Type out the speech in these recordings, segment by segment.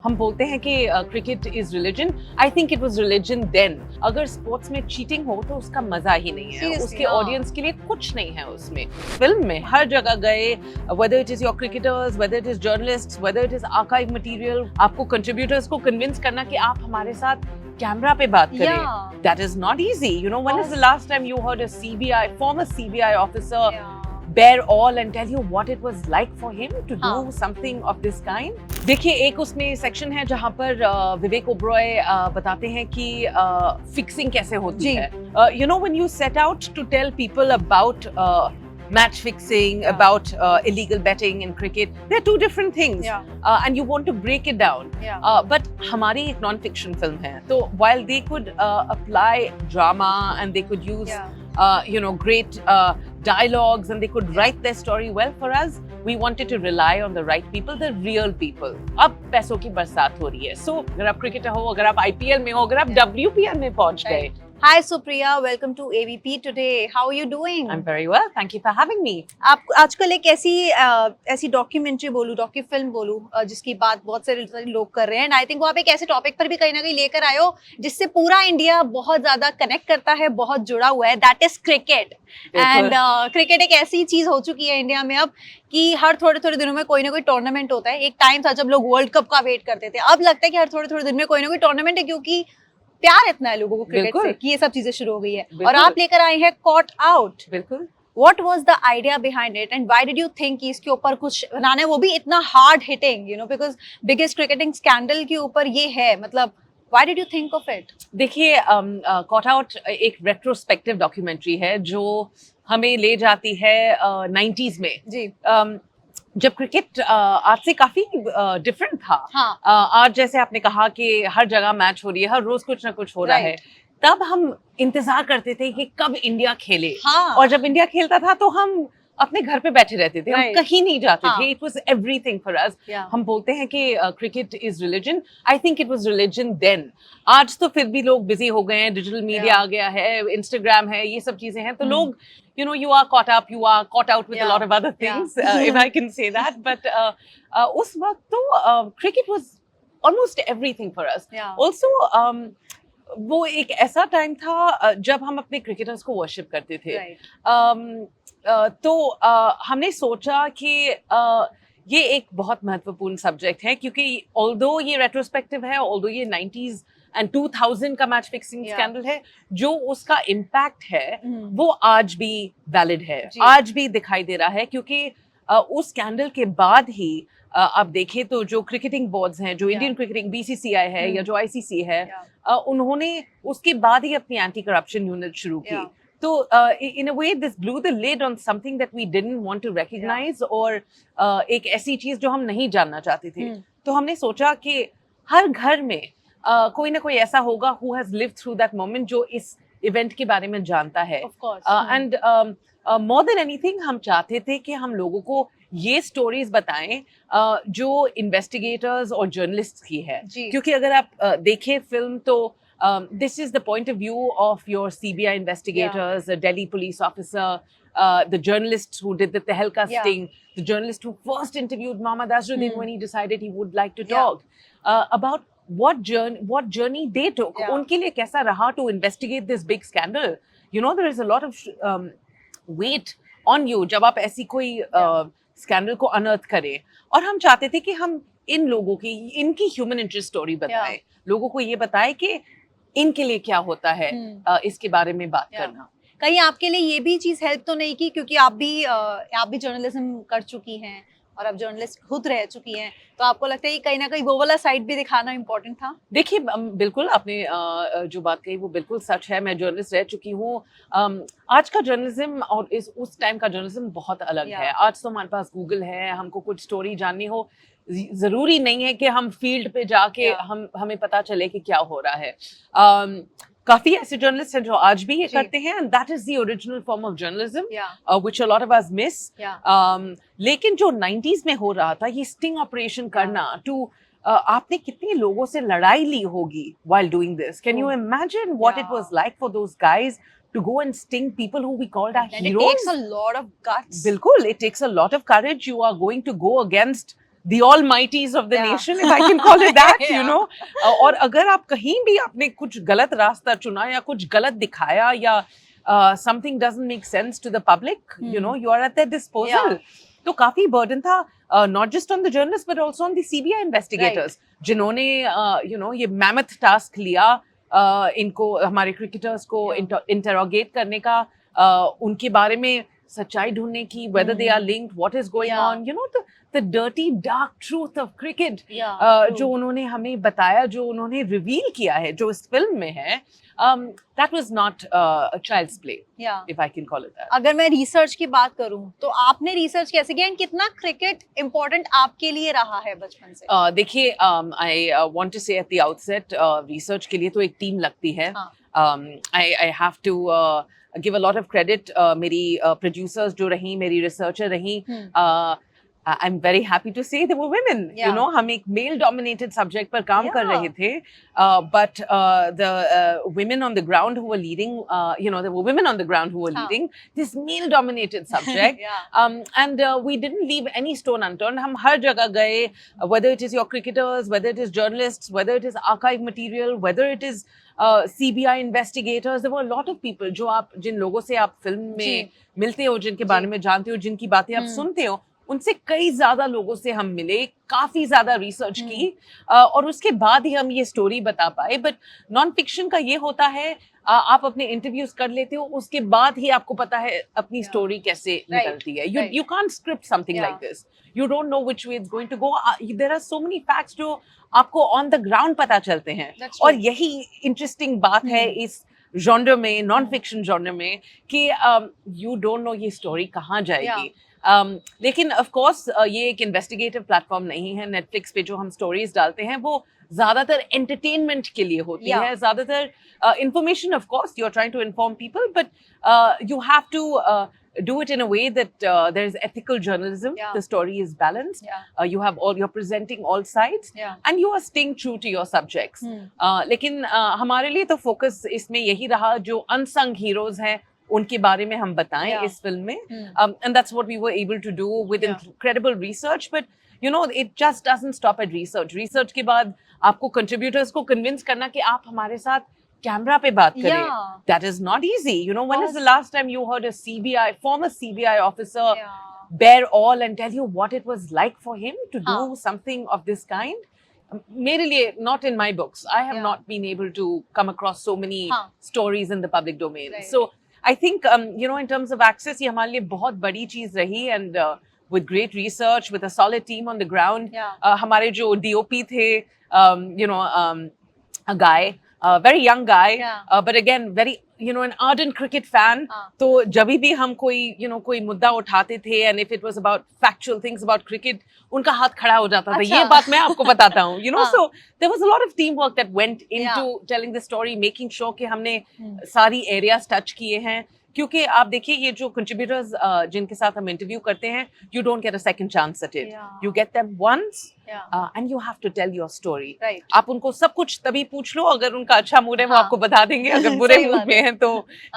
हम बोलते हैं कि cricket is religion. I think it was religion then. अगर स्पोर्ट्स में चीटिंग हो तो उसका मजा ही नहीं है. उसके ऑडियंस के लिए कुछ नहीं है उसमें. फिल्म में हर जगह गए, whether it is your cricketers, whether it is journalists, whether it is archive material, आपको कंट्रीब्यूटर्स को कन्विंस करना कि आप हमारे साथ कैमरा पे बात करें. That is not easy. You know, when is the last time you heard a CBI former CBI officer bear all and tell you what it was like for him to do something of this kind? देखिए, एक उसमें section है जहाँ पर विवेक ओबरॉय बताते हैं कि fixing कैसे होती है. You know, when you set out to tell people about match fixing, about illegal betting in cricket, they're two different things. And you want to break it down. But हमारी एक non-fiction film है, तो while they could apply drama and they could use you know, great dialogues and they could write their story well for us, we wanted to rely on the right people, the real people. अब पैसों की बरसात हो रही है. So अगर आप cricketer हो, अगर आप IPL में हो, अगर आप WPL में पहुंच गए. Hi Supriya, welcome to ABP today. How are you doing? I'm very well, thank you for having me. आप आजकल एक ऐसी डॉक्यूमेंट्री बोलूं, डॉक्यू फिल्म बोलूं, जिसकी बात बहुत सारे लोग कर रहे हैं. आई थिंक वो आप एक ऐसे टॉपिक पर भी कहीं ना कहीं लेकर आए हो जिससे पूरा इंडिया बहुत ज्यादा कनेक्ट करता है, बहुत जुड़ा हुआ है. That is cricket. And cricket एक ऐसी चीज हो चुकी है इंडिया में अब कि हर थोड़े थोड़े दिनों में कोई ना कोई टूर्नामेंट होता है. एक टाइम था जब लोग वर्ल्ड कप का वेट करते थे. अब लगता है कि हर थोड़े थोड़े दिन में कोई ना कोई टूर्नामेंट है, क्योंकि प्यार इतना है लोगों को क्रिकेट से कि ये सब चीजें शुरू हो गई है. और आप लेकर आए हैं कॉट आउट. बिल्कुल. What was the idea behind it and why did you think कि इसके ऊपर कुछ बनाना है, वो भी इतना hard hitting, you know, because biggest cricketing scandal के ऊपर ये है, मतलब why did you think of it? देखिए, कॉट आउट एक रेट्रोस्पेक्टिव डॉक्यूमेंट्री है जो हमें ले जाती है 90s में जी. जब क्रिकेट आज से काफी डिफरेंट था. आज जैसे आपने कहा कि हर जगह मैच हो रही है, हर रोज कुछ ना कुछ हो रहा है. तब हम इंतजार करते थे कि कब इंडिया खेले. और जब इंडिया खेलता था तो हम अपने घर पे बैठे रहते थे. हम कहीं नहीं जाते थे. It was everything for us. हम बोलते हैं कि cricket is religion. I think it was religion then. आज तो फिर भी लोग बिजी हो गए हैं, डिजिटल मीडिया आ गया है, इंस्टाग्राम है, ये सब चीजें हैं, तो लोग, you know, you are caught up, you are caught out with a lot of other things, if I can say that. But उस वक्त तो cricket was almost everything for us. Also, वो एक ऐसा टाइम था जब हम अपने क्रिकेटर्स को वर्शिप करते थे. तो हमने सोचा कि ये एक बहुत महत्वपूर्ण सब्जेक्ट है, क्योंकि ऑल्दो ये रेट्रोस्पेक्टिव है, ऑल्दो ये 90s एंड 2000 का मैच फिक्सिंग स्कैंडल है, जो उसका इम्पैक्ट है वो आज भी वैलिड है, आज भी दिखाई दे रहा है. क्योंकि उस स्कैंडल के बाद ही आप देखें तो जो क्रिकेटिंग बोर्ड्स हैं, जो इंडियन क्रिकेटिंग BCCI है या जो ICC है, उन्होंने उसके बाद ही अपनी एंटी करप्शन यूनिट शुरू की. तो in a way this blew the lid on something that we didn't want to recognize, और एक ऐसी चीज जो हम नहीं जानना चाहते थे. तो हमने सोचा कि हर घर में कोई ना कोई ऐसा होगा who has lived through that moment, जो इस इवेंट के बारे में जानता है. And more than anything हम चाहते थे कि हम लोगों को ये स्टोरीज बताएं जो इन्वेस्टिगेटर्स और जर्नलिस्ट की है. क्योंकि अगर आप देखें फिल्म तो this is the point of view of your CBI investigators, the Delhi police officer, the journalist who did the Tehelka sting, the journalist who first interviewed Mohammad Azharuddin when he decided he would like to talk about what journey they took. उनके लिए कैसा रहा to investigate this big scandal. You know, there is a lot of weight on you जब आप ऐसी कोई scandal को अनर्थ करें. और हम चाहते थे कि हम इन लोगों की, इनकी ह्यूमन इंटरेस्ट स्टोरी बताएं, लोगों को ये बताएं कि इनके लिए क्या होता है, इसके बारे में बात करना. कहीं आपके लिए ये भी चीज हेल्प तो नहीं की, क्योंकि आप भी जर्नलिज्म कर चुकी हैं और अब जर्नलिस्ट खुद रह चुकी हैं, तो आपको लगता है कि कहीं ना कहीं वो वाला साइड भी दिखाना इम्पोर्टेंट था? देखिए, बिल्कुल आपने जो बात कही वो बिल्कुल सच है. मैं जर्नलिस्ट रह चुकी हूँ. आज का जर्नलिज्म और उस टाइम का जर्नलिज्म बहुत अलग है. आज तो हमारे पास गूगल है, हमको कुछ स्टोरी जाननी हो जरूरी नहीं है कि हम फील्ड पे जाके हमें पता चले कि क्या हो रहा है. काफी ऐसे जर्नलिस्ट हैं जो आज भी ये करते हैं, and that is the original form of journalism which a lot of us miss. लेकिन जो 90s में हो रहा था, ये स्टिंग ऑपरेशन करना, आपने कितने लोगों से लड़ाई ली होगी while doing this. Can you imagine what it was like for those guys to go and sting people who we called our heroes? It takes a lot of guts. बिल्कुल, it takes a lot of courage. You are going to go against the almighties of the nation, if I can call it that, you know. और अगर आप कहीं भी आपने कुछ गलत रास्ता चुना या कुछ गलत दिखाया या something doesn't make sense to the public, you know, you are at their disposal. तो काफी burden था, not just on the journalists but also on the CBI investigators, जिन्होंने you know ये mammoth task लिया इनको हमारे cricketers को interrogate करने का, उनके बारे में सच्चाई ढूंढने की, whether they are linked, what is going on, you know, the dirty dark truth of cricket, जो उन्होंने हमें बताया, जो उन्होंने reveal किया है, जो इस फिल्म में है, that was not a child's play, if I can call it that. अगर मैं रिसर्च की बात करूं तो आपने रिसर्च कैसे किया, कितना क्रिकेट इम्पोर्टेंट आपके लिए रहा है बचपन से? देखिए, I want to say at the outset, research के लिए तो एक टीम लगती है. I have to give a lot of credit मेरी producers जो रही, मेरी researcher रही, I'm very happy to say they were women. You know, हम एक male dominated subject पर काम कर रहे थे, but the women on the ground who were leading, you know, there were women on the ground who were leading this male dominated subject, and we didn't leave any stone unturned. हम हर जगह गए, whether it is your cricketers, whether it is journalists, whether it is archive material, whether it is CBI investigators, there were a lot of people जो आप जिन लोगों से आप film में मिलते हो, जिनके बारे में जानते हो, जिनकी बातें आप सुनते हो, उनसे कई ज्यादा लोगों से हम मिले, काफी ज्यादा रिसर्च की, और उसके बाद ही हम ये स्टोरी बता पाए. बट नॉन फिक्शन का ये होता है, आप अपने इंटरव्यूज कर लेते हो, उसके बाद ही आपको पता है अपनी स्टोरी कैसे निकलती है. You can't script something like this. You don't know which way it's going to go. There are so many facts जो आपको on the ground पता चलते हैं, और यही इंटरेस्टिंग बात है इस जॉनर में, नॉन फिक्शन जॉनर में, कि you don't know ये स्टोरी कहाँ जाएगी. लेकिन ऑफ कोर्स ये एक इन्वेस्टिगेटिव प्लेटफॉर्म नहीं है. नेटफ्लिक्स पे जो हम स्टोरीज डालते हैं वो ज्यादातर एंटरटेनमेंट के लिए होती है, ज्यादातर information. Of course you are trying to inform people, but you have to do it in a way that there is ethical journalism, the story is balanced, you're presenting all sides, and you are staying true to your subjects. लेकिन हमारे लिए तो focus इसमें यही रहा, जो unsung heroes हैं उनके बारे में हम बताएं इस फिल्म में, and that's what we were able to do with incredible research. But you know, it just doesn't stop at research. Research के बाद आपको contributors को convince करना कि आप हमारे साथ कैमरा पे बात करें, that is not easy. You know, when is the last time you heard a former CBI officer bare all and tell you what it was like for him to do something of this kind? मेरे लिए, not in my books. I have not been able to come across so many stories in the public domain. So I think, you know, in terms of access, ये हमारे लिए बहुत बड़ी चीज रही, and with great research, with a solid team on the ground. हमारे जो DOP थे, you know, a guy, a very young guy, but again very, you know, an ardent cricket fan. तो जब भी हम कोई, you know, कोई मुद्दा उठाते थे, and if it was about factual things about cricket, उनका हाथ खड़ा हो जाता था. ये बात मैं आपको बताता हूँ. You know, so there was a lot of teamwork that went into telling the story, making sure कि हमने सारी areas touch किए हैं. क्योंकि आप देखिए, ये जो contributors जिनके साथ हम इंटरव्यू करते हैं, you don't get a second chance at it. You get them once, and you have to tell your story. आप उनको सब कुछ तभी पूछ लो, अगर उनका अच्छा मूड है वो आपको बता देंगे, अगर बुरे मूड में हैं तो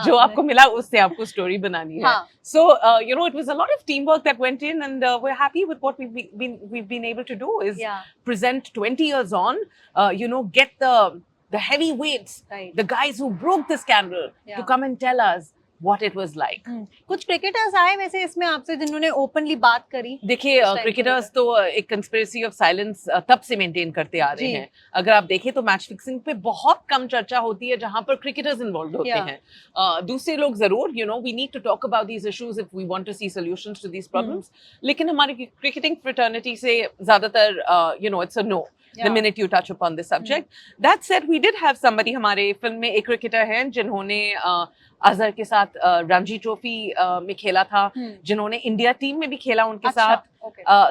जो आपको मिला उससे आपको स्टोरी बनानी है. So you know, it was a lot of teamwork that went in, and we're happy with what we've been able to do, is present 20 years on, you know, get the heavyweights, the guys who broke the scandal, to come and tell us what it was like. कुछ cricketers आए वैसे इसमें आपसे जिन्होंने openly बात करी? देखिए, cricketers तो एक कंस्पिरेसी ऑफ साइलेंस तब से मेंटेन करते आ रहे हैं. अगर आप देखें तो मैच फिक्सिंग पे बहुत कम चर्चा होती है जहां पर क्रिकेटर्स इन्वॉल्व होते हैं. दूसरे लोग जरूर, you know, we need to talk about these issues if we want to see solutions to these problems. लेकिन हमारी क्रिकेटिंग फ्रेटर्निटी से ज्यादातर, you know, it's a no the minute you touch upon this subject. That said, we did have somebody, हमारे film में एक cricketer हैं जिन्होंने अजहर के साथ रणजी ट्रॉफी में खेला था, जिन्होंने इंडिया टीम में भी खेला उनके साथ.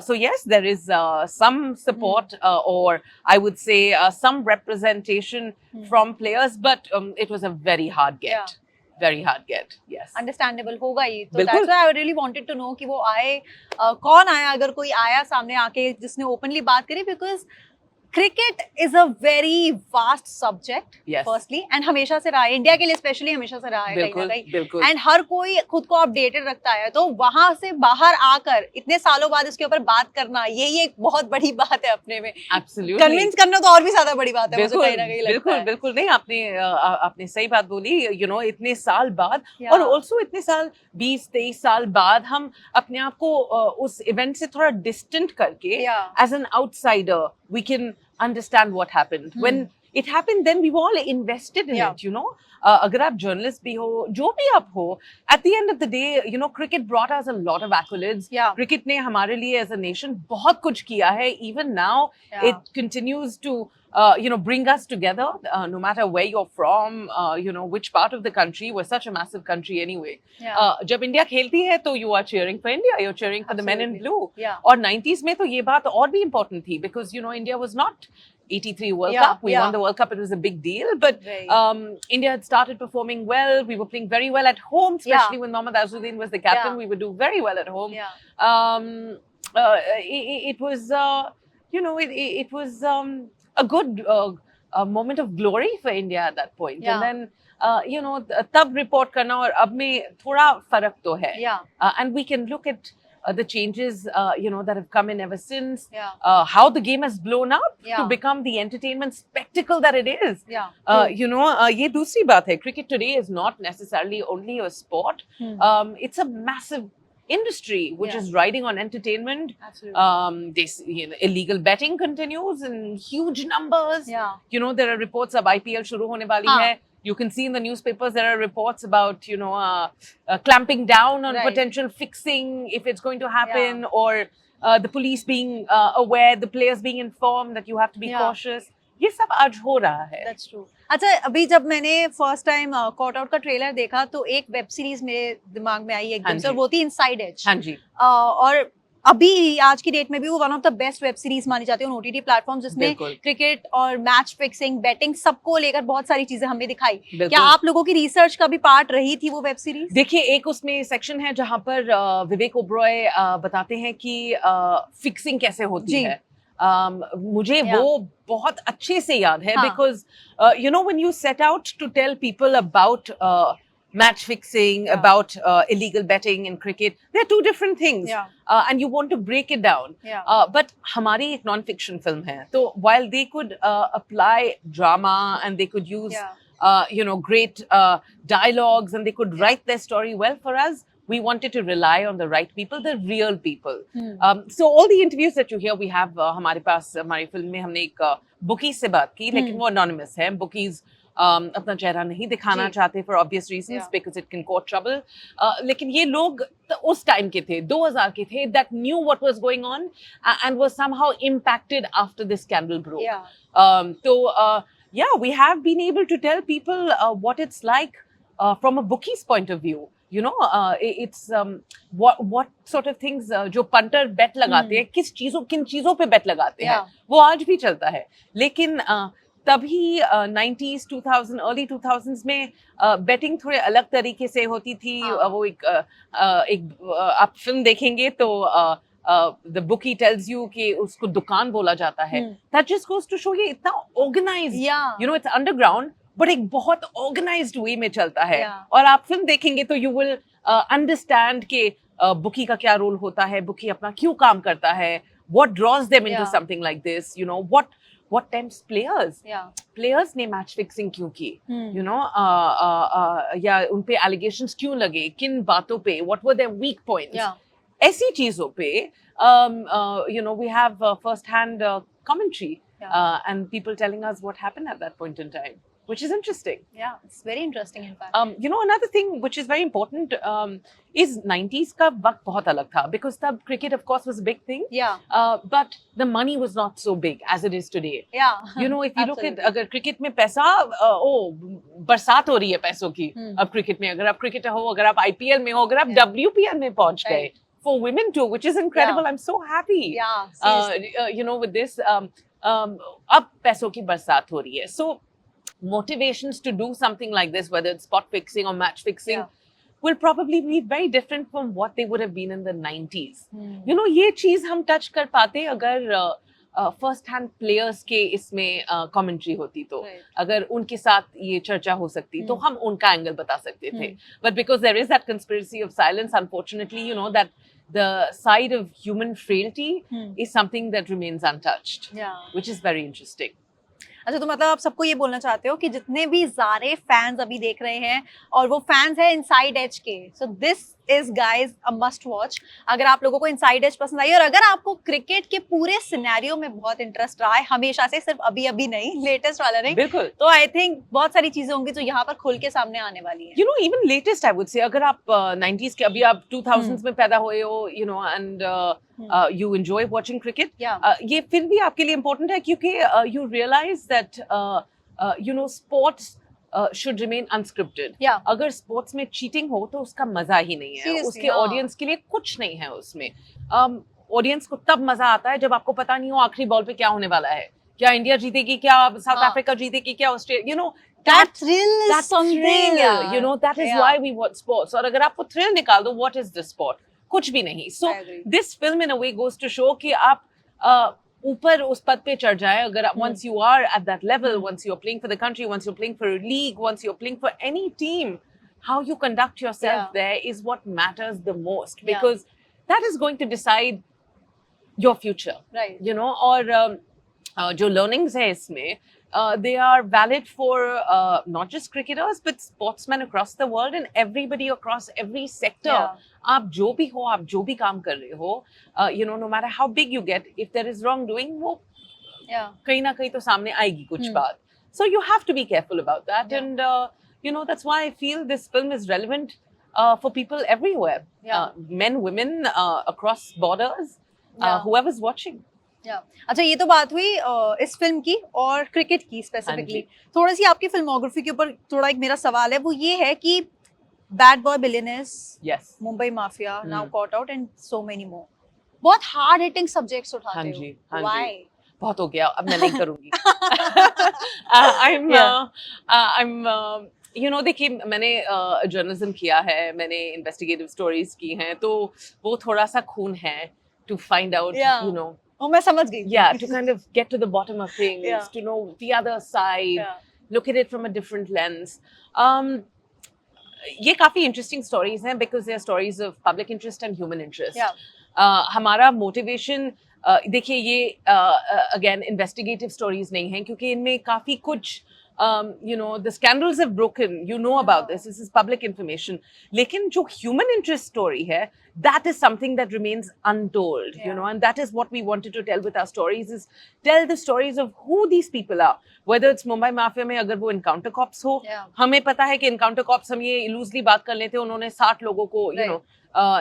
So yes, there is some support, or I would say some representation from players, but it was a very hard get. Very hard get. Yes. Understandable होगा ही. तो that's why I really wanted to know कि वो आए, कौन आया, अगर कोई आया सामने आके जिसने openly बात करी, because cricket is a very vast subject Yes. Firstly, and हमेशा से रहा है, इंडिया के लिए स्पेशली हमेशा से रहा है कहीं ना बिल्कुल कहीं, बिल्कुल एंड हर कोई खुद को अपडेटेड रखता है, तो वहां से बाहर आकर इतने सालों बाद इसके ऊपर बात करना, ये एक बहुत बड़ी बात है अपने में। एब्सोल्युटली कन्विंस करना तो और भी ज्यादा बड़ी बात है, मुझे बिल्कुल कहीं ना कहीं लगता बिल्कुल है। बिल्कुल नहीं, आपने सही बात बोली, इतने साल बाद, Yeah. और ऑल्सो इतने साल 20-23 साल बाद हम अपने आप को उस इवेंट से थोड़ा डिस्टेंट करके Yeah. As an outsider we can understand what happened when it happened, then we were all invested in Yeah. It, अगर आप जर्नलिस्ट भी हो, जो भी आप हो, at the end of the day cricket brought us a lot of accolades. Yeah. Cricket ने हमारे लिए एज अ नेशन बहुत कुछ किया है. Even now Yeah. it continues to bring us together, no matter where you're from, which part of the country. We're such a massive country anyway. Yeah. जब India खेलती है तो you are cheering for India, you're cheering for the men in blue. Yeah. और 90s में तो ये बात और भी important थी, because India was not 83 World Yeah, Cup. We yeah. won the World Cup. It was a big deal. But Right. India had started performing well. We were playing very well at home, especially when Mohammad Azharuddin was the captain. Yeah. We would do very well at home. Yeah. It was, it was a good moment of glory for India at that point. Yeah. And then, तब report करना और अब में थोड़ा फर्क तो है. Yeah. And we can look at the changes, that have come in ever since. Yeah. How the game has blown up Yeah. to become the entertainment spectacle that it is. Yeah. ये दूसरी बात है. Cricket today is not necessarily only a sport. It's a massive industry which Yeah. is riding on entertainment. Absolutely. This illegal betting continues in huge numbers. Yeah. There are reports अब IPL शुरू होने वाली है. You can see in the newspapers there are reports about clamping down on Right. potential fixing if it's going to happen, or the police being aware, the players being informed that you have to be Yeah. cautious. ये सब आज हो रहा है. That's true. अच्छा, अभी जब मैंने फर्स्ट टाइम कॉट आउट का ट्रेलर देखा तो एक वेब सीरीज मेरे दिमाग में आई एकदम से, और वो थी इनसाइड एज. हाँ जी. और अभी आज की डेट में भी वो one of the best web series मानी जाती है ऑन ओटीटी प्लेटफॉर्म, जिसमें बिल्कुल. क्रिकेट और मैच फिक्सिंग, बैटिंग, सबको लेकर बहुत सारी चीजें हमें दिखाई. बिल्कुल. क्या आप लोगों की रिसर्च का भी पार्ट रही थी वो वेब सीरीज? देखिए, एक उसमें सेक्शन है जहां पर विवेक ओब्रॉय बताते हैं कि फिक्सिंग कैसे होती है. मुझे वो बहुत अच्छे से याद है, because when you set out to tell people about match fixing, about illegal betting in cricket, they're two different things. Yeah. And you want to break it down. Yeah. But हमारी एक non-fiction film है, तो while they could apply drama and they could use great dialogues and they could write their story well for us, we wanted to rely on the right people, the real people. So all the interviews that you hear, we have हमारे पास हमारी film में हमने एक bookies से बात की, लेकिन वो anonymous है. Bookies अपना चेहरा नहीं दिखाना चाहते for obvious reasons, because it can cause trouble. लेकिन ये लोग उस टाइम के थे, 2000 के थे, that knew what was going on and was somehow impacted after this scandal broke. So we have been able to tell people what it's like from a bookie's point of view. It's what sort of things जो punter bet लगाते हैं, किन चीजों पे bet लगाते हैं, वो आज भी चलता है. लेकिन तभी 90s, 2000, early 2000s में betting थोड़े अलग तरीके से होती थी. वो एक आप फिल्म देखेंगे तो the bookie tells you कि उसको दुकान बोला जाता है. That just goes to show ये इतना organized. It's underground, but एक बहुत organized way में चलता है. और आप फिल्म देखेंगे तो you will understand कि bookie का क्या रोल होता है, bookie अपना क्यों काम करता है, what draws them into something like this, what tempts players. Players ने match fixing क्यों की, या उन पे allegations क्यों लगे, किन बातों पे, what were their weak points. ऐसी चीजों पे we have first hand commentary and people telling us what happened at that point in time, which is interesting. Yeah, it's very interesting in fact. Another thing which is very important is 90s का वक्त बहुत अलग था, because तब cricket of course was a big thing. But the money was not so big as it is today. If you look at अगर cricket में पैसा बरसात हो रही है पैसों की अब cricket में, अगर आप cricketer हो, अगर आप IPL में हो, अगर आप WPL में पहुंच गए, for women too, which is incredible. I'm so happy. With this अब पैसों की बरसात हो रही है. So motivations to do something like this, whether it's spot fixing or match fixing, will probably be very different from what they would have been in the 90s. ये चीज हम touch कर पाते अगर फर्स्ट हैंड प्लेयर्स के इसमें commentary होती, तो Right. अगर उनके साथ ये चर्चा हो सकती तो हम उनका एंगल बता सकते थे, but because there is that conspiracy of silence, unfortunately you know that the side of human frailty is something that remains untouched, which is very interesting. अच्छा, तो मतलब आप सबको ये बोलना चाहते हो कि जितने भी सारे फैंस अभी देख रहे हैं और वो फैंस है इनसाइड एज के, so this is guys a must watch. अगर आप लोगों को इनसाइड एज पसंद आई और अगर आपको क्रिकेट के पूरे सिनेरियो में बहुत इंटरेस्ट रहा है हमेशा से, सिर्फ अभी अभी नहीं, लेटेस्ट वाला नहीं, बिल्कुल, तो आई थिंक बहुत सारी चीजें होंगी जो यहाँ पर खुल के सामने आने वाली है। You know even latest I would say, अगर आप 90s के, अभी आप 2000s में पैदा हुए हो, you know, and you enjoy watching cricket, ये फिर भी आपके लिए important है क्योंकि you realize that you know sports should remain unscripted. अगर sports में cheating हो तो उसका मजा ही नहीं है, उसके audience के लिए कुछ नहीं है उसमें। audience को तब मजा आता है जब आपको पता नहीं हो आखिरी बॉल पे क्या होने वाला है, क्या इंडिया जीतेगी, क्या साउथ अफ्रीका जीतेगी, क्या Australia, you know that thrill is something, you know, that is why we watch sports. और अगर आपको thrill निकाल दो, what is the sport? कुछ भी नहीं। So this film in a way goes to show कि आप ऊपर उस पद पे चढ़ जाए, अगर once you are at that level, once you're playing for the country, once you're playing for a league, once you're playing for any team, how you conduct yourself there is what matters the most, because that is going to decide your future, right? You know, और जो learnings है इसमें, they are valid for not just cricketers but sportsmen across the world and everybody across every sector. आप जो भी हो, आप जो भी काम कर रहे हो, you know, no matter how big you get, if there is wrongdoing, वो कहीं ना कहीं तो सामने आएगी कुछ बात. So you have to be careful about that, and you know, that's why I feel this film is relevant for people everywhere, men, women, across borders, whoever's watching. अच्छा, ये तो बात हुई इस फिल्म की और क्रिकेट की स्पेसिफिकली। थोड़ी सी आपकी फिल्मोग्राफी के ऊपर थोड़ा एक मेरा सवाल है, वो ये है कि bad boy billionaires, Mumbai mafia, now caught out and so many more, बहुत हार्ड हिटिंग सब्जेक्ट्स उठाते हो, व्हाई? बहुत हो गया, अब मैं नहीं करूंगी। I'm you know, देखिए, मैंने जर्नलिज्म किया है, मैंने इन्वेस्टिगेटिव स्टोरीज की हैं, तो वो थोड़ा सा खून है to find out, you know, मैं समझ गई, to kind of get to the bottom of things, to know the other side, look at it from a different lens. ये काफी interesting stories हैं because they are stories of public interest and human interest. हमारा motivation, देखिए, ये again investigative stories नहीं हैं क्योंकि इनमें काफी कुछ you know, the scandals have broken, you know about this is public information, लेकिन जो human interest story है, that is something that remains untold, you know, and that is what we wanted to tell with our stories, is tell the stories of who these people are, whether it's Mumbai Mafia में अगर वो encounter cops हो, हमें पता है कि encounter cops, हम ये loosely बात कर लेते हैं, उन्होंने 60 लोगों को you know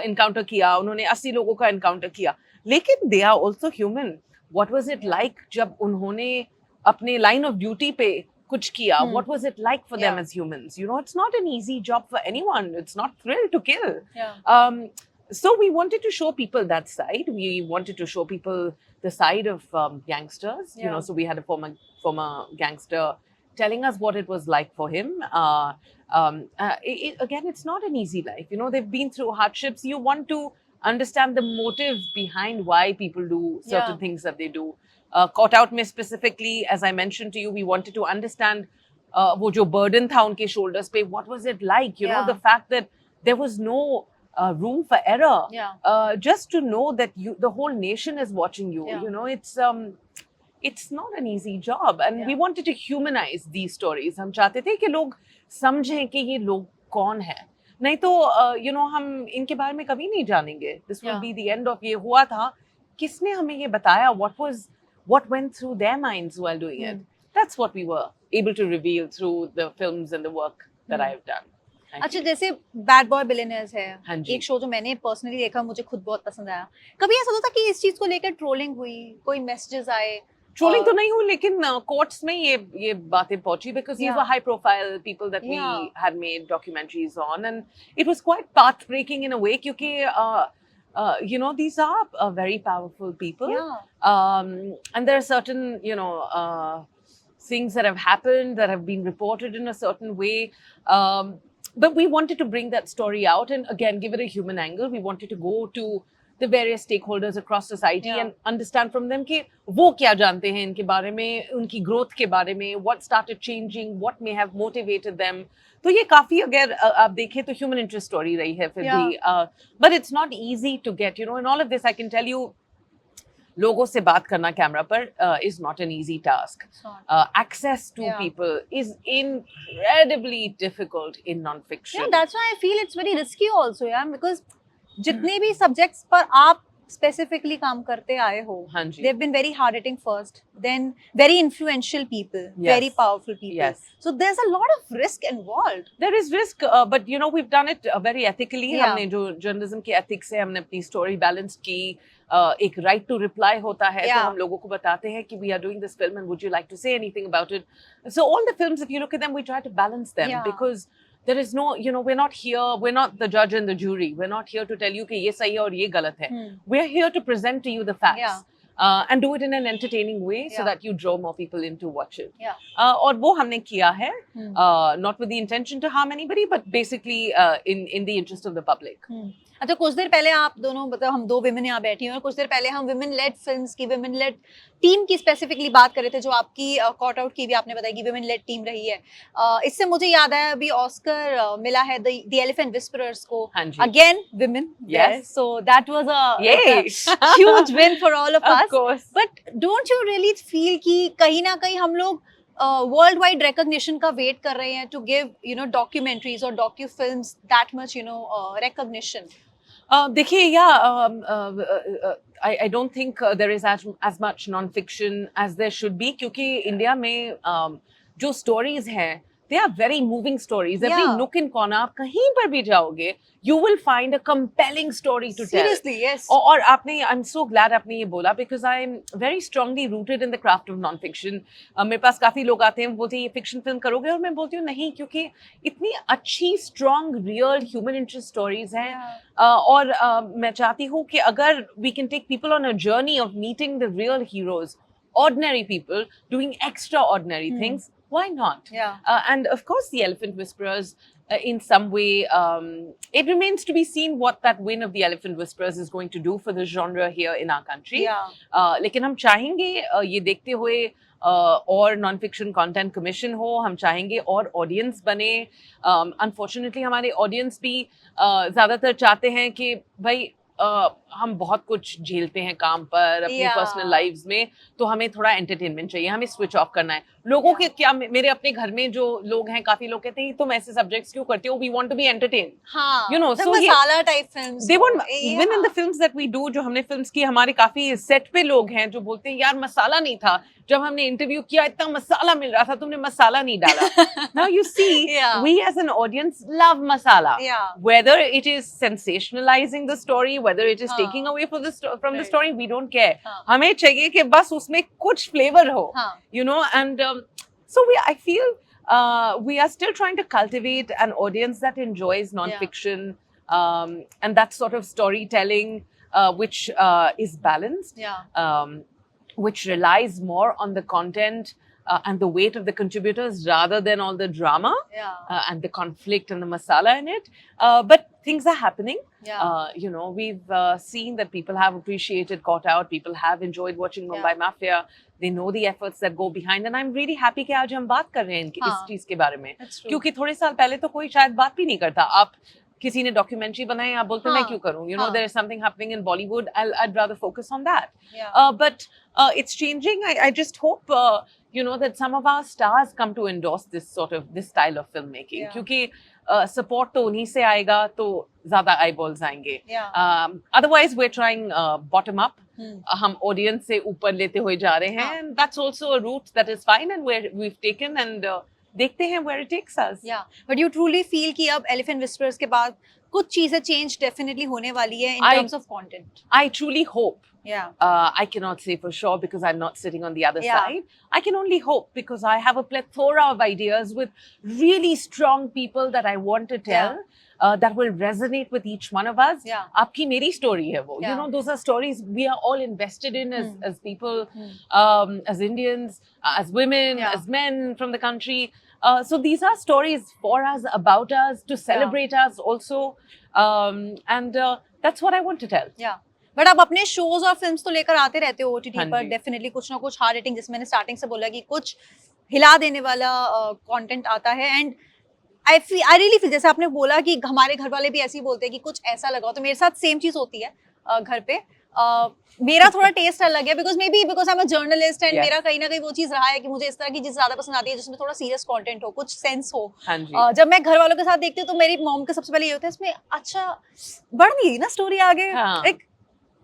encounter किया, उन्होंने 80 लोगों का encounter किया, लेकिन they are also human. What was it like जब उन्होंने अपने line of duty पे कुछ किया? What was it like for them as humans? You know, it's not an easy job for anyone. It's not thrill to kill. So we wanted to show people that side. We wanted to show people the side of gangsters. You know, so we had a former gangster telling us what it was like for him. Again, it's not an easy life. You know, they've been through hardships. You want to understand the motive behind why people do certain things that they do. Caught out में specifically, as I mentioned to you, we wanted to understand वो जो burden था उनके shoulders पे, what was it like? You know, the fact that there was no room for error. Just to know that the whole nation is watching you. You know, it's not an easy job, and we wanted to humanize these stories. हम चाहते थे कि लोग समझें कि ये लोग कौन हैं, नहीं तो you know, हम इनके बारे में कभी नहीं जानेंगे. This will be the end of ये हुआ था, किसने हमें ये बताया, what went through their minds while doing it. That's what we were able to reveal through the films and the work that I have done. अच्छा, जैसे bad boy billionaires है, एक शो जो मैंने पर्सनली देखा, मुझे खुद बहुत पसंद आया। कभी ऐसा होता कि इस चीज को लेकर ट्रोलिंग हुई, कोई मैसेजेस आए? ट्रोलिंग तो नहीं हुई, लेकिन कोर्ट्स में ये बातें पहुंची, because these were high profile people that we had made documentaries on, and it was quite path breaking in a way, क्योंकि you know, these are very powerful people, and there are certain, you know, things that have happened that have been reported in a certain way, but we wanted to bring that story out and again give it a human angle. We wanted to go to the various stakeholders across society Yeah. and understand from them कि वो क्या जानते हैं इनके बारे में, उनकी growth के बारे में, what started changing, what may have motivated them. तो ये काफी अगर आप देखें तो human interest story रही है फिर भी. But it's not easy to get, you know, in all of this I can tell you, लोगों से बात करना कैमरा पर is not an easy task. Access to people is incredibly difficult in non-fiction. Yeah, that's why I feel it's very risky also, yeah, because जितने भी subjects पर आप specifically काम करते आए हो, they've been very hard hitting first, then very influential people, very powerful people. Yes. So there's a lot of risk involved. There is risk, but you know we've done it very ethically. हमने जो journalism के ethics है, हमने अपनी story balance की. एक right to reply होता है, तो हम लोगों को बताते हैं कि we are doing this film and would you like to say anything about it? So all the films, if you look at them, we try to balance them because there is no, you know, we're not here, we're not the judge and the jury. We're not here to tell you कि ये सही है और ये गलत है. We're here to present to you the facts. And do it in an entertaining way so that you draw more people in to watch it. और वो हमने किया है, not with the intention to harm anybody, but basically in the interest of the public. अच्छा, कुछ देर पहले आप दोनों, मतलब हम दो विमेन यहाँ बैठी हैं और कुछ देर पहले हम विमेन लेड फिल्म्स की, विमेन लेड टीम की स्पेसिफिकली बात कर रहे थे, जो आपकी कॉट आउट की भी आपने बताया कि विमेन लेड टीम रही है. इससे मुझे याद आया अभी ऑस्कर मिला है द एलिफेंट विस्परर्स को, again women, so that was a huge win for all of us. But don't you really feel कि कहीं ना कहीं हम लोग वर्ल्ड वाइड रिकॉग्निशन का वेट कर रहे हैं to give, you know, documentaries और docu films that much, you know, recognition? देखिए, I don't think there is as much non-fiction as there should be, क्योंकि इंडिया में जो stories हैं, they are very moving stories. Every nook and corner, आप कहीं पर भी जाओगे, you will find a compelling story to tell. Seriously, yes. और आपने, I'm so glad आपने ये बोला, because I'm very strongly rooted in the craft of non-fiction. मेरे पास काफी लोग आते हैं, बोलते हैं ये fiction film करोगे, और मैं बोलती हूँ नहीं, क्योंकि इतनी अच्छी strong real human interest stories हैं. और मैं चाहती हूँ कि अगर we can take people on a journey of meeting the real heroes, ordinary people doing extraordinary things, why not? And of course, the Elephant Whisperers, in some way, it remains to be seen what that win of the Elephant Whisperers is going to do for the genre here in our country. लेकिन हम चाहेंगे ये देखते हुए और non fiction content commission हो, हम चाहेंगे और ऑडियंस बने. अनफॉर्चुनेटली हमारे ऑडियंस भी ज़्यादातर चाहते हैं कि भाई हम बहुत कुछ झेलते हैं काम पर, अपनी पर्सनल लाइव्स में, तो हमें थोड़ा एंटरटेनमेंट चाहिए, हमें स्विच ऑफ करना है. लोगों के क्या, मेरे अपने घर में जो लोग हैं, काफी लोग कहते हैं तुम ऐसे सब्जेक्ट्स क्यों करते हो, we want to be entertain, you know, so masala type films, they want, even in the films that we do, जो हमने फिल्म्स की, हमारे काफी सेट पे लोग हैं जो बोलते हैं यार मसाला नहीं था, जब हमने इंटरव्यू किया इतना मसाला मिल रहा था, तुमने मसाला नहीं डाला. Now you see, we as an audience love masala, whether it is sensationalizing the story, whether it is taking away from the story, we don't care. हमें चाहिए कि बस उसमें कुछ flavor हो, you know, and so I feel we are still trying to cultivate an audience that enjoys non-fiction, and that sort of storytelling, which is balanced, which relies more on the content and the weight of the contributors rather than all the drama and the conflict and the masala in it. But things are happening. You know, we've seen that people have appreciated Caught Out, people have enjoyed watching Mumbai Mafia. They know the efforts that go behind, and I'm really happy कि आज हम बात कर रहे हैं इस चीज के बारे में, क्योंकि थोड़े साल पहले तो कोई शायद बात भी नहीं करता. आप किसी ने डॉक्यूमेंट्री बनाई, आप बोलते मैं क्यों करूं, you know, there is something happening in Bollywood, I'd rather focus on that. But it's changing. I just hope you know, that some of our stars come to endorse this style of filmmaking, क्योंकि support तो उन्हीं से आएगा तो ज्यादा eyeballs आएंगे. Otherwise we're trying bottom up. हम audience से ऊपर लेते हुए जा रहे हैं, and that's also a route that is fine and we've taken, and देखते हैं where it takes us. But you truly feel कि अब Elephant Whisperers के बाद कुछ चीजें change definitely होने वाली है in terms of content. I truly hope. I cannot say for sure because I'm not sitting on the other side. I can only hope because I have a plethora of ideas with really strong people that I want to tell. That will resonate with each one of us. आपकी मेरी story है वो. You know, those are stories we are all invested in as people, as Indians, as women, as men from the country. So these are stories for us, about us, to celebrate us also, and that's what I want to tell. But आप अपने shows और films तो लेकर आते रहते हो OTT हाँ पर, जी। डेफिनेटली कुछ ना कुछ हार्ड हिटिंग, जिसमें मैंने स्टार्टिंग से बोला कि कुछ हिला देने वाला कंटेंट आता है। एंड आई रियली फील, जैसे आपने बोला कि हमारे घर वाले भी ऐसे ही बोलते हैं कि कुछ ऐसा लगाओ, तो मेरे साथ सेम चीज होती है घर पे। मेरा थोड़ा टेस्ट अलग है because I am a journalist, and Yes. मेरा कहीं ना कहीं वो चीज रहा है कि मुझे इस तरह की चीज ज्यादा पसंद आती है जिसमें थोड़ा सीरियस कंटेंट हो, कुछ सेंस हो। हाँ जी। जब मैं घर वालों के साथ देखती हूँ तो मेरी मॉम का सबसे पहले ये होता है, इसमें अच्छा बढ़ नहीं रही ना स्टोरी आगे, हाँ। एक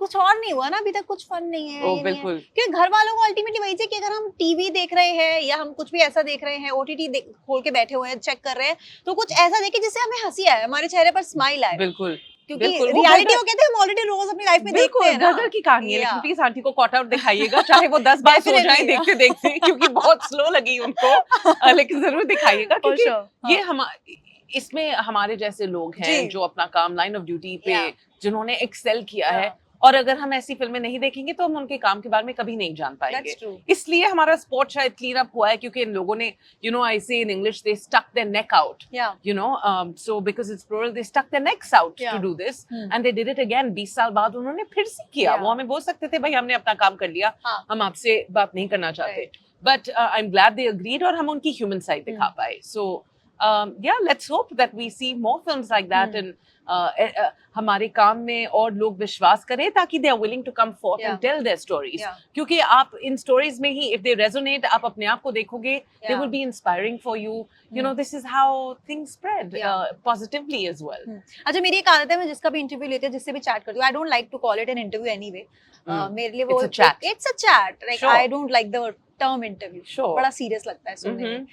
कुछ और नहीं हुआ ना अभी तक, कुछ फन नहीं है, ओ, ये नहीं है। बिल्कुल। क्योंकि घर वालों को अल्टीमेटली वही चाहिए कि अगर हम टीवी देख रहे हैं या हम कुछ भी ऐसा देख रहे हैं, ओटीटी खोल के बैठे हुए हैं, चेक कर रहे हैं, तो कुछ ऐसा देखें जिससे हमें हंसी आए, हमारे चेहरे पर स्माइल आए। बिल्कुल। क्योंकि बिल्कुल, वो रियलिटी घर- वो कहते हैं हम ऑलरेडी रोज अपनी लाइफ में देखते बिल्कुल हैं ना। घर की कहानी है, लेकिन Yeah. प्लीज आंटी को कॉट आउट दिखाइएगा, चाहे वो 10 बार सो जाए Definitely, देखते देखते, क्योंकि बहुत स्लो लगी उनको, लेकिन जरूर दिखाइएगा, For क्योंकि sure, ये हम इसमें हमारे जैसे लोग हैं जी। जो अपना काम लाइन ऑफ ड्यूटी पे Yeah. जिन्होंने एक्सेल किया है, Yeah. और अगर हम ऐसी फिल्में नहीं देखेंगे तो हम उनके काम के बारे में कभी नहीं जान पाएंगे। That's true. इसलिए हमारा स्पॉट शायद क्लीन अप हुआ है, क्योंकि इन लोगों ने, you know, I say in English, they stuck their neck out, Yeah. you know, so because it's plural, they stuck their necks out Yeah. to do this, Hmm. and they did it again. 20 साल बाद उन्होंने फिर से किया। Yeah. वो हमें बोल सकते थे भाई हमने अपना काम कर लिया, हाँ. हम आपसे बात नहीं करना चाहते, Right. but I'm glad they agreed, और हम उनकी human side दिखा पाए। So yeah, let's hope that we see more films like that, and हमारे काम में और लोग विश्वास करें, ताकि they are willing to come forth Yeah. and tell their stories. Yeah. क्योंकि आप इन stories में ही, if they resonate, आप अपने आप को देखोगे, they Yeah. will be inspiring for you. You know, this is how things spread Yeah. positively as well. अच्छा, मेरी एक आदत है, मैं जिसका भी इंटरव्यू लेती हूँ, जिससे भी चैट करती हूँ, I don't like to call it an interview anyway. मेरे लिए वो It's a chat. It's a chat, like Sure. I don't like the term interview, Sure. बड़ा सीरियस लगता है सुनने में।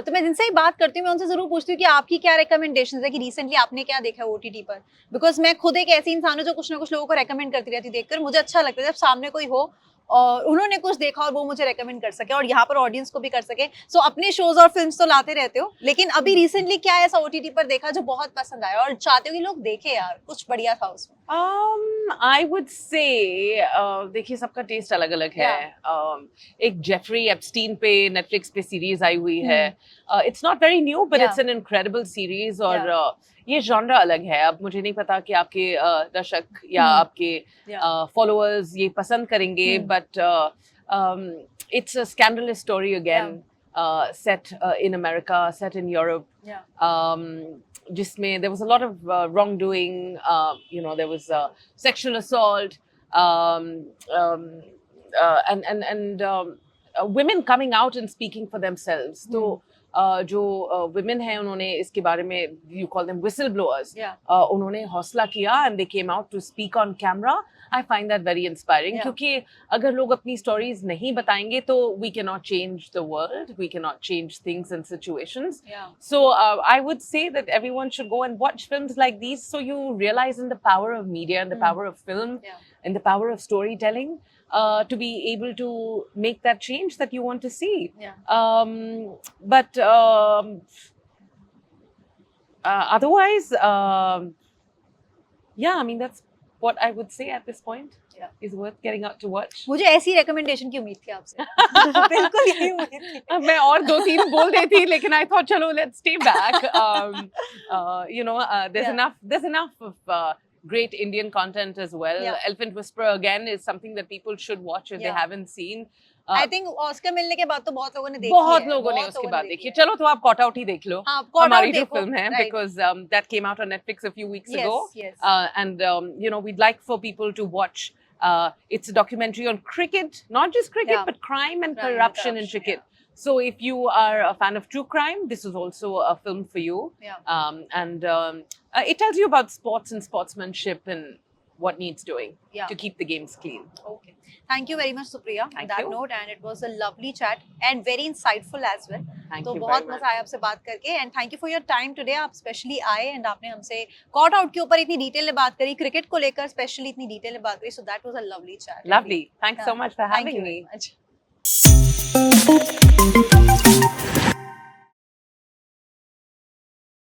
तो मैं जिनसे ही बात करती हूँ, मैं उनसे जरूर पूछती हूँ कि आपकी क्या रिकमेंडेशंस है, कि रिसेंटली आपने क्या देखा है ओटीटी पर, बिकॉज मैं खुद एक ऐसी इंसान हूँ जो कुछ ना कुछ लोगों को रेकमेंड करती रहती हूँ देखकर, मुझे अच्छा लगता है जब सामने कोई हो और उन्होंने कुछ देखा और वो मुझे रेकमेंड कर सके, और यहाँ पर ऑडियंस को भी कर सके। सो अपने शोज और फिल्म्स तो लाते रहते हो, लेकिन अभी रिसेंटली क्या ऐसा ओटीटी पर देखा जो बहुत पसंद आया और चाहते हो कि लोग देखे, यार कुछ बढ़िया था उसमें? I would say, देखिए सबका टेस्ट अलग अलग है। एक जेफरी एप्स्टीन पे नेटफ्लिक्स पे सीरीज आई हुई है, it's not very new but Yeah. It's an incredible series, और Yeah. ये जॉनरा अलग है। अब मुझे नहीं पता कि आपके दर्शक या आपके Yeah. फॉलोअर्स ये पसंद करेंगे, but it's a scandalous story again, set in America, set in Europe. Yeah. जिसमें there was a lot of wrongdoing, you know, there was sexual assault, and women coming out and speaking for themselves. तो जो women हैं, उन्होंने इसके बारे में, you call them whistleblowers, Yeah. उन्होंने हौसला किया and they came out to speak on camera. I find that very inspiring, Yeah. क्योंकि अगर लोग अपनी stories नहीं बताएंगे तो we cannot change the world, we cannot change things and situations. Yeah. So I would say that everyone should go and watch films like these, so you realize in the power of media and the power of film Yeah. and the power of storytelling, to be able to make that change that you want to see. Yeah. But otherwise, yeah, I mean, that's what I would say at this point. Yeah. Is worth getting out to watch. मुझे ऐसी recommendation की उम्मीद थी आपसे। बिल्कुल यही उम्मीद थी। मैं और 2-3 बोल रही थी, लेकिन I thought चलो let's stay back. You know, there's Yeah. enough of great Indian content as well. Yeah. Elephant Whisperer again is something that people should watch if they Yeah. haven't seen. I think Oscar मिलने के बाद तो बहुत लोगों ने देखी बहुत है, लोगों ने बहुत उसके लोगों बाद ने देखी है। है। चलो तो आप कॉट आउट ही देख लो, हाँ, Caught Out हमारी जो देखो, फिल्म है, right. because that came out on Netflix a few weeks Yes, ago. yes. And you know, we'd like for people to watch. It's a documentary on cricket, not just cricket, Yeah. but crime and Crime and corruption in corruption, cricket. So if you are a fan of true crime, this is also a film for you. Yeah. And it tells you about sports and sportsmanship and what needs doing Yeah. to keep the games clean. Okay. Thank you very much, Supriya. Thank That you. note, and it was a lovely chat and very insightful as well. Thank तो you बहुत very much. मजा आया आपसे बात करके, and thank you for your time today. आप specially आए and आपने हमसे कॉट आउट के ऊपर इतनी डिटेल में बात करी, क्रिकेट को लेकर स्पेशली इतनी डिटेल में बात करी. So that was a lovely chat. Lovely. Thanks so much for Thank having you me. very much.